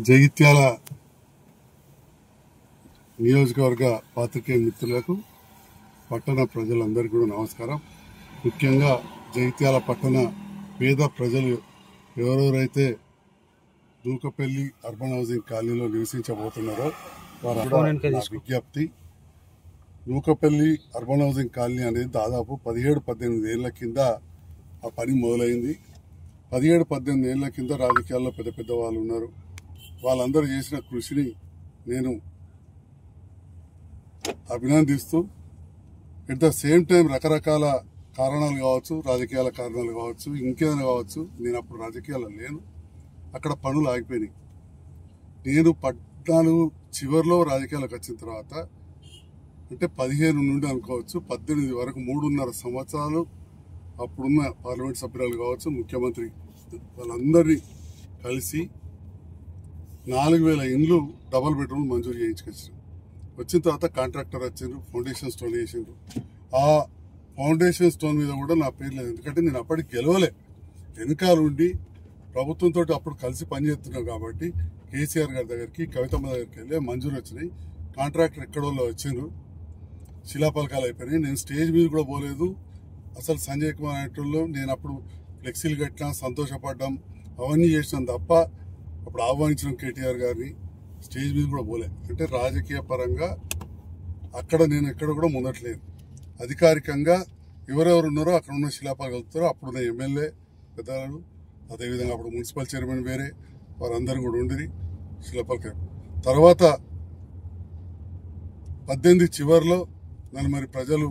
జగిత్యాల నియోజకవర్గ పాత్రికేయ మిత్రులకు పట్టణ ప్రజలందరికీ కూడా నమస్కారం. ముఖ్యంగా జగిత్యాల పట్టణ పేద ప్రజలు ఎవరెవరైతే దూకపల్లి అర్బన్ హౌసింగ్ కాలనీలో నివసించబోతున్నారో వారు విజ్ఞప్తి. దూకపల్లి అర్బన్ హౌసింగ్ కాలనీ అనేది దాదాపు 17-18 ఏళ్ల కింద ఆ పని మొదలైంది. 17-18 ఏళ్ల కింద రాజకీయాల్లో పెద్ద పెద్ద వాళ్ళు ఉన్నారు. వాళ్ళందరూ చేసిన కృషిని నేను అభినందిస్తూ, ఎట్ ద సేమ్ టైం రకరకాల కారణాలు కావచ్చు, రాజకీయాల కారణాలు కావచ్చు, ఇంకేదైనా కావచ్చు, నేను అప్పుడు రాజకీయాల్లో లేను, అక్కడ పనులు ఆగిపోయినాయి. నేను 14 చివరిలో రాజకీయాలకు వచ్చిన తర్వాత అంటే 15 నుండి అనుకోవచ్చు 18 వరకు 3.5 సంవత్సరాలు అప్పుడున్న పార్లమెంట్ సభ్యురాలు కావచ్చు, ముఖ్యమంత్రి వాళ్ళందరినీ కలిసి 4000 ఇండ్లు డబుల్ బెడ్రూమ్ మంజూరు చేయించుకొచ్చారు. వచ్చిన తర్వాత కాంట్రాక్టర్ వచ్చిండ్రు, ఫౌండేషన్ స్టోన్ వేసిండ్రు. ఆ ఫౌండేషన్ స్టోన్ మీద కూడా నా పేరు లేదు, ఎందుకంటే నేను అప్పటికి గెలవలే. వెనకాల ఉండి ప్రభుత్వంతో అప్పుడు కలిసి పనిచేస్తున్నాం కాబట్టి కేసీఆర్ గారి దగ్గరికి, కవితమ్మ దగ్గరికి వెళ్ళి మంజూరు వచ్చినాయి. కాంట్రాక్టర్ ఎక్కడోళ్ళు వచ్చిండ్రు, శిలాపలకాలు అయిపోయినాయి. నేను స్టేజ్ మీద కూడా పోలేదు. అసలు సంజయ్ కుమార్ అనేటోళ్ళు నేను అప్పుడు ఫ్లెక్సీలు కట్టినా, సంతోషపడ్డాం, అవన్నీ చేసినాం తప్ప అప్పుడు ఆహ్వానించిన కేటీఆర్ గారిని స్టేజ్ మీద కూడా పోలే. అంటే రాజకీయ పరంగా అక్కడ నేను ఎక్కడ కూడా ముందట్లేదు. అధికారికంగా ఎవరెవరు ఉన్నారో అక్కడ ఉన్న శిలాపాలు కలుపుతారో అప్పుడున్న ఎమ్మెల్యే పెద్దలు, అదేవిధంగా అప్పుడు మున్సిపల్ చైర్మన్ వేరే వారందరూ కూడా ఉండిరి శిలాపాలు. తర్వాత 18 చివరిలో నన్ను మరి ప్రజలు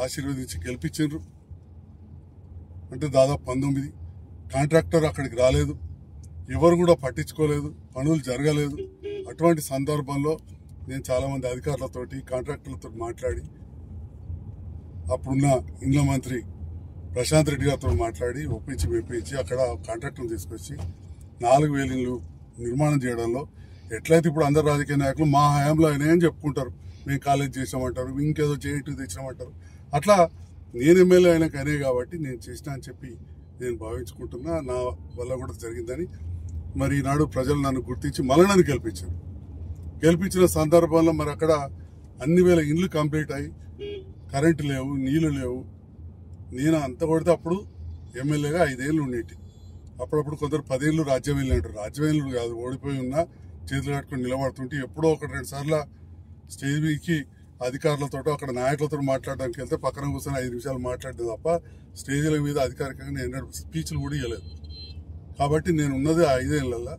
ఆశీర్వదించి గెలిపించారు. అంటే దాదాపు 19. కాంట్రాక్టర్ అక్కడికి రాలేదు, ఎవరు కూడా పట్టించుకోలేదు, పనులు జరగలేదు. అటువంటి సందర్భంలో నేను చాలామంది అధికారులతోటి, కాంట్రాక్టర్లతో మాట్లాడి, అప్పుడున్న ఇండ్ల మంత్రి ప్రశాంత్ రెడ్డి గారితో మాట్లాడి మెప్పించి అక్కడ కాంట్రాక్టర్లు తీసుకొచ్చి 4000 ఇండ్లు నిర్మాణం చేయడంలో ఎట్లయితే ఇప్పుడు అందరు రాజకీయ నాయకులు మా హయాంలో అయినాయని చెప్పుకుంటారు, మేము కాలేజ్ చేసామంటారు, ఇంకేదో చేయటం తెచ్చినామంటారు. అట్లా నేను ఎమ్మెల్యే అయినాక అయినాయి కాబట్టి నేను చేసినా అని చెప్పి నేను భావించుకుంటున్నా. నా వల్ల కూడా జరిగిందని. మరి ఈనాడు ప్రజలు నన్ను గుర్తించి మళ్ళీ నన్ను గెలిపించిన సందర్భంలో మరి అక్కడ అన్ని వేల ఇండ్లు కంప్లీట్ అయ్యి కరెంటు లేవు, నీళ్లు లేవు. నేను అంత కొడితే అప్పుడు ఎమ్మెల్యేగా 5 ఏళ్ళు ఉండేటి. అప్పుడప్పుడు కొందరు 10 ఏళ్ళు రాజ్యం వెళ్ళి అంటారు. రాజ్యం వెళ్ళి కాదు, ఓడిపోయి ఉన్నా చేతులు కట్టుకుని నిలబడుతుంటే ఎప్పుడో 1-2 సార్లు స్టేజ్ మీదకి అధికారులతో అక్కడ నాయకులతో మాట్లాడడానికి వెళ్తే పక్కన కూర్చొని 5 నిమిషాలు మాట్లాడేది తప్ప స్టేజీల మీద అధికారికంగా నేను స్పీచ్లు కూడా ఇవ్వలేదు. కాబట్టి నేను ఉన్నది 5 ఏళ్లలో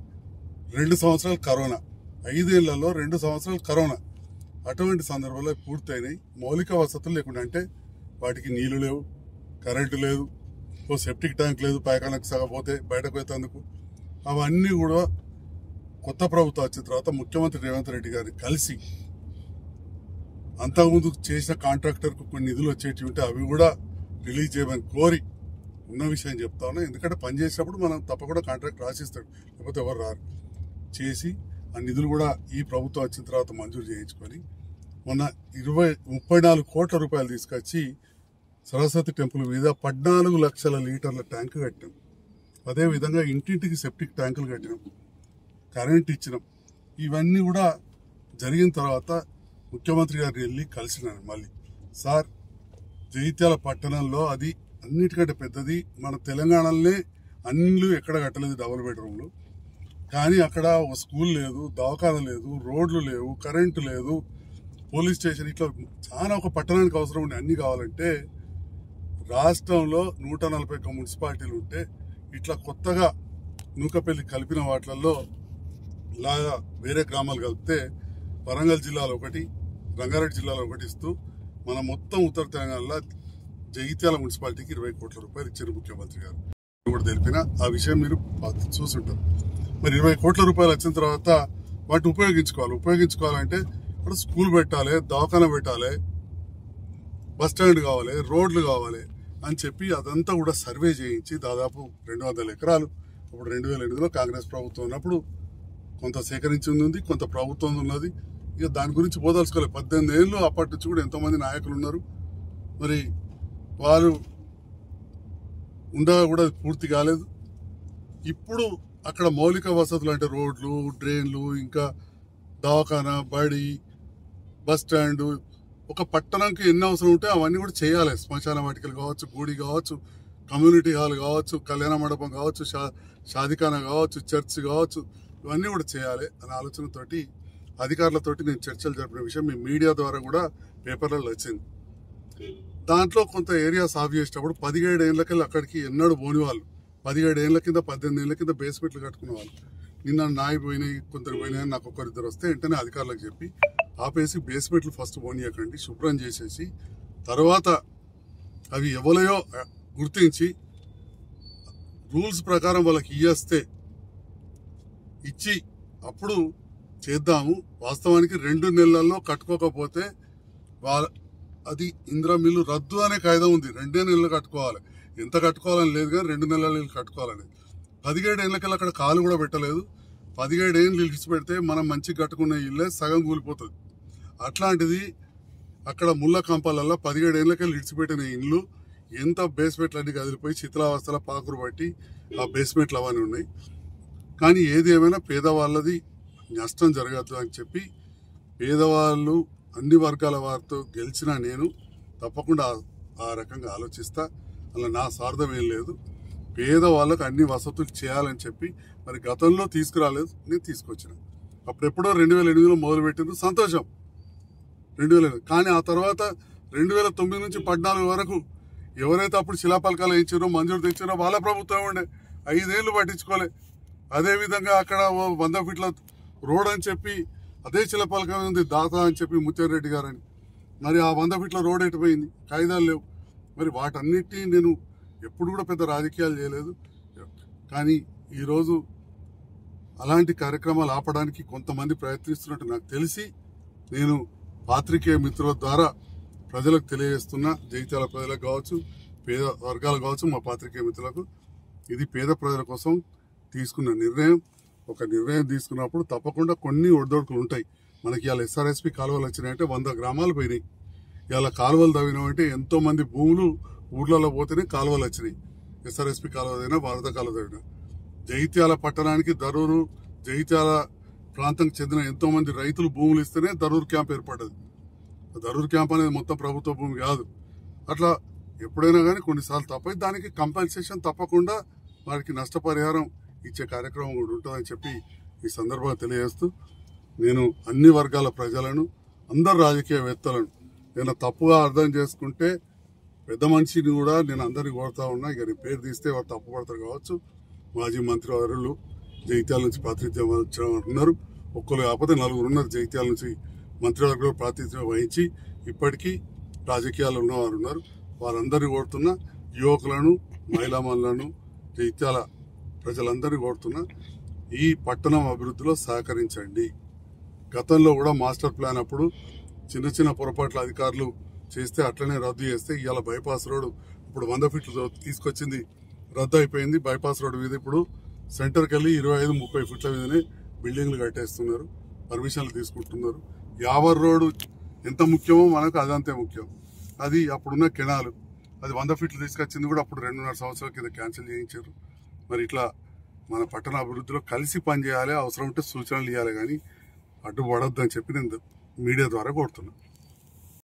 2 సంవత్సరాలు కరోనా, 5 ఏళ్లలో 2 సంవత్సరాలు కరోనా. అటువంటి సందర్భంలో పూర్తయినాయి. మౌలిక వసతులు లేకుండా, అంటే వాటికి నీళ్లు లేవు, కరెంటు లేదు, ఓ సెప్టిక్ ట్యాంక్ లేదు, పైకాలకు సగపోతే బయటకు పోయేందుకు. అవన్నీ కూడా కొత్త ప్రభుత్వం వచ్చిన తర్వాత ముఖ్యమంత్రి రేవంత్ రెడ్డి గారిని కలిసి అంతకుముందు చేసిన కాంట్రాక్టర్కు కొన్ని నిధులు వచ్చేటివి ఉంటే అవి కూడా రిలీజ్ చేయమని కోరి ఉన్న విషయం చెప్తా ఉన్నా. ఎందుకంటే పనిచేసినప్పుడు మనం తప్పకుండా కాంట్రాక్ట్ రాసిస్తాడు, లేకపోతే ఎవరు రారు. చేసి ఆ నిధులు కూడా ఈ ప్రభుత్వం వచ్చిన తర్వాత మంజూరు చేయించుకొని మొన్న 34 కోట్ల రూపాయలు తీసుకొచ్చి సరస్వతి టెంపుల్ మీద 14 లక్షల లీటర్ల ట్యాంకు కట్టినాం. అదేవిధంగా ఇంటింటికి సెప్టిక్ ట్యాంకులు కట్టినాం, కరెంట్ ఇచ్చినాం. ఇవన్నీ కూడా జరిగిన తర్వాత ముఖ్యమంత్రి గారిని వెళ్ళి కలిసినాను. మళ్ళీ సార్, జగిత్యాల పట్టణంలో అది అన్నిటికంటే పెద్దది, మన తెలంగాణలోనే అన్నిళ్ళు ఎక్కడ కట్టలేదు డబుల్ బెడ్రూమ్లు. కానీ అక్కడ ఒక స్కూల్ లేదు, దవాఖాన లేదు, రోడ్లు లేవు, కరెంటు లేదు, పోలీస్ స్టేషన్, ఇట్లా చాలా ఒక పట్టణానికి అవసరం ఉండే అన్ని కావాలంటే రాష్ట్రంలో 141 మున్సిపాలిటీలు ఉంటే ఇట్లా కొత్తగా నూకపల్లి కలిపిన వాటిల్లో ఇలాగా వేరే గ్రామాలు కలిపితే వరంగల్ జిల్లాలో 1, రంగారెడ్డి జిల్లాలో 1 ఇస్తూ మన మొత్తం ఉత్తర తెలంగాణలో జగిత్యాల మున్సిపాలిటీకి 20 కోట్ల రూపాయలు ఇచ్చారు ముఖ్యమంత్రి గారు. కూడా తెలిపిన ఆ విషయం మీరు చూసుంటారు. మరి 20 కోట్ల రూపాయలు వచ్చిన తర్వాత వాటిని ఉపయోగించుకోవాలంటే అక్కడ స్కూల్ పెట్టాలి, దవాఖాన పెట్టాలి, బస్ స్టాండ్ కావాలి, రోడ్లు కావాలి అని చెప్పి అదంతా కూడా సర్వే చేయించి దాదాపు 200 ఎకరాలు అప్పుడు 2008లో కాంగ్రెస్ ప్రభుత్వం ఉన్నప్పుడు కొంత సేకరించి ఉంది, కొంత ప్రభుత్వం ఉన్నది. ఇక దాని గురించి పోదలుచుకోలేదు. 18 ఏళ్ళు అప్పటి నుంచి కూడా ఎంతోమంది నాయకులు ఉన్నారు. మరి వారు ఉండగా కూడా పూర్తి కాలేదు. ఇప్పుడు అక్కడ మౌలిక వసతులు అంటే రోడ్లు, డ్రైన్లు, ఇంకా దవాఖానా, బడి, బస్ స్టాండ్, ఒక పట్టణంకి ఎన్ని అవసరం ఉంటే అవన్నీ కూడా చేయాలి. శ్మశాన వాటికలు కావచ్చు, గుడి కావచ్చు, కమ్యూనిటీ హాల్ కావచ్చు, కళ్యాణ మండపం కావచ్చు, షాదిఖానా కావచ్చు, చర్చ్ కావచ్చు, ఇవన్నీ కూడా చేయాలి అనే ఆలోచనతోటి అధికారులతోటి నేను చర్చలు జరిపిన విషయం మీ మీడియా ద్వారా కూడా పేపర్లలో వచ్చింది. దాంట్లో కొంత ఏరియా సాఫ్ చేసేటప్పుడు 17 ఏళ్ళకెళ్ళి అక్కడికి ఎన్నడూ పోని వాళ్ళు, 17 ఏళ్ళ కింద 18 ఏళ్ళ కింద బేస్మెంట్లు కట్టుకునే వాళ్ళు, నిన్న నాయి పోయినాయి, కొందరు పోయినాయి, నాకు ఒకరిద్దరు వస్తే వెంటనే అధికారులకు చెప్పి ఆపేసి బేస్మెంట్లు ఫస్ట్ పోనీయకండి, శుభ్రం చేసేసి తర్వాత అవి ఎవరయో గుర్తించి రూల్స్ ప్రకారం వాళ్ళకి ఇచ్చి అప్పుడు చేద్దాము. వాస్తవానికి 2 నెలల్లో కట్టుకోకపోతే అది ఇందిరా మిల్లు రద్దు అనే కాయిదా ఉంది. 2 నెలలు కట్టుకోవాలి, ఎంత కట్టుకోవాలని లేదు కానీ 2 నెలలు కట్టుకోవాలని. 17 ఏళ్ళకెళ్ళి అక్కడ కాలు కూడా పెట్టలేదు. 17 ఏళ్ళు ఇడిచి పెడితే మనం మంచిగా కట్టుకునే ఇల్లే సగం కూలిపోతుంది. అట్లాంటిది అక్కడ ముళ్ళ కంపాలల్లో 17 ఏళ్ళకెళ్ళి ఇడిచిపెట్టిన ఇల్లు ఎంత బేస్మెంట్లు అన్ని కదిలిపోయి చిత్రావస్థల పాకురు బట్టి ఆ బేస్మెంట్లు అవన్నీ ఉన్నాయి. కానీ ఏది ఏమైనా పేదవాళ్ళది నష్టం జరగద్దు అని చెప్పి పేదవాళ్ళు అన్ని వర్గాల వారితో గెలిచిన నేను తప్పకుండా ఆ రకంగా ఆలోచిస్తా. అలా నా స్వార్థం ఏం లేదు. పేదవాళ్ళకు అన్ని వసతులు చేయాలని చెప్పి మరి గతంలో తీసుకురాలేదు, నేను తీసుకొచ్చిన. అప్పుడెప్పుడో 2008లో మొదలుపెట్టింది, సంతోషం 2008. కానీ ఆ తర్వాత 2009 నుంచి 14 వరకు ఎవరైతే అప్పుడు శిలాపలకాలు ఇచ్చారో, మంజూరు తెచ్చారో వాళ్ళ ప్రభుత్వం ఉండే. 5 ఏళ్ళు పట్టించుకోలే. అదేవిధంగా అక్కడ 100 ఫీట్ల రోడ్ అని చెప్పి అదే శిలాపలకం ఉంది, దాత అని చెప్పి ముత్యారెడ్డి రెడ్డి గారని. మరి ఆ 100 ఫీట్ల రోడ్ ఎటుపోయింది? కాయిదాలు లేవు. మరి వాటన్నిటినీ నేను ఎప్పుడు కూడా పెద్ద రాజకీయాలు చేయలేదు. కానీ ఈరోజు అలాంటి కార్యక్రమాలు ఆపడానికి కొంతమంది ప్రయత్నిస్తున్నట్టు నాకు తెలిసి నేను పాత్రికేయ మిత్రుల ద్వారా ప్రజలకు తెలియజేస్తున్నా. జగిత్యాల ప్రజలకు కావచ్చు, పేద వర్గాలు కావచ్చు, మా పాత్రికేయ మిత్రులకు ఇది పేద ప్రజల కోసం తీసుకున్న నిర్ణయం. ఒక నిర్ణయం తీసుకున్నప్పుడు తప్పకుండా కొన్ని ఒడిదొడుకులు ఉంటాయి. మనకి ఇవాళ ఎస్ఆర్ఎస్పి కాలువలు వచ్చినాయంటే 100 గ్రామాలు పోయినాయి. ఇవాళ కాలువలు తవ్వినామంటే ఎంతో మంది భూములు ఊర్లలో పోతేనే కాలువలు వచ్చినాయి. ఎస్ఆర్ఎస్పి కాలువ తవ్వినా, వరద కాలువ తవ్వినా. జగిత్యాల పట్టణానికి దరూరు, జగిత్యాల ప్రాంతానికి చెందిన ఎంతో మంది రైతులు భూములు ఇస్తేనే దరూరు క్యాంప్ ఏర్పడ్డది. దరూరు క్యాంప్ అనేది మొత్తం ప్రభుత్వ భూమి కాదు. అట్లా ఎప్పుడైనా కానీ కొన్నిసార్లు తప్పై దానికి కంపెన్సేషన్ తప్పకుండా వారికి నష్టపరిహారం ఇచ్చే కార్యక్రమం కూడా ఉంటుందని చెప్పి ఈ సందర్భంగా తెలియజేస్తూ, నేను అన్ని వర్గాల ప్రజలను, అందరు రాజకీయవేత్తలను నేను తప్పుగా అర్థం చేసుకుంటే పెద్ద మనిషిని కూడా నేను అందరినీ కోరుతా ఉన్నా. ఇక నేను పేరు తీస్తే వారు తప్పుపడతారు కావచ్చు. మాజీ మంత్రి వర్యులు జగిత్యాల నుంచి ప్రాతినిధ్యం వహించారు. ఒక్కరు కాకపోతే 4 ఉన్నారు జగిత్యాల నుంచి మంత్రివర్గంలో ప్రాతినిధ్యం వహించి ఇప్పటికీ రాజకీయాలు ఉన్నవారు ఉన్నారు. వారందరినీ కోరుతున్నా, యువకులను, మహిళామణులను, జగిత్యాల ప్రజలందరినీ కోరుతున్నా, ఈ పట్టణం అభివృద్ధిలో సహకరించండి. గతంలో కూడా మాస్టర్ ప్లాన్ అప్పుడు చిన్న చిన్న పొరపాట్ల అధికారులు చేస్తే అట్లనే రద్దు చేస్తే ఇవాళ బైపాస్ రోడ్డు ఇప్పుడు 100 ఫీట్లు తీసుకొచ్చింది, రద్దు అయిపోయింది. బైపాస్ రోడ్డు మీద ఇప్పుడు సెంటర్కి వెళ్ళి 25-30 ఫీట్ల మీదనే బిల్డింగ్లు కట్టేస్తున్నారు, పర్మిషన్లు తీసుకుంటున్నారు. యావర్ రోడ్డు ఎంత ముఖ్యమో మనకు అదంతే ముఖ్యం. అది అప్పుడున్న కెనాలు, అది 100 ఫీట్లు తీసుకొచ్చింది కూడా అప్పుడు 2.5 సంవత్సరాల కింద క్యాన్సిల్ చేయించారు. మరి ఇట్లా మన పట్టణ అభివృద్ధిలో కలిసి పనిచేయాలి, అవసరం ఉంటే సూచనలు ఇవ్వాలి, కానీ అడ్డుపడొద్దని చెప్పి నేను మీడియా ద్వారా కోరుతున్నాను.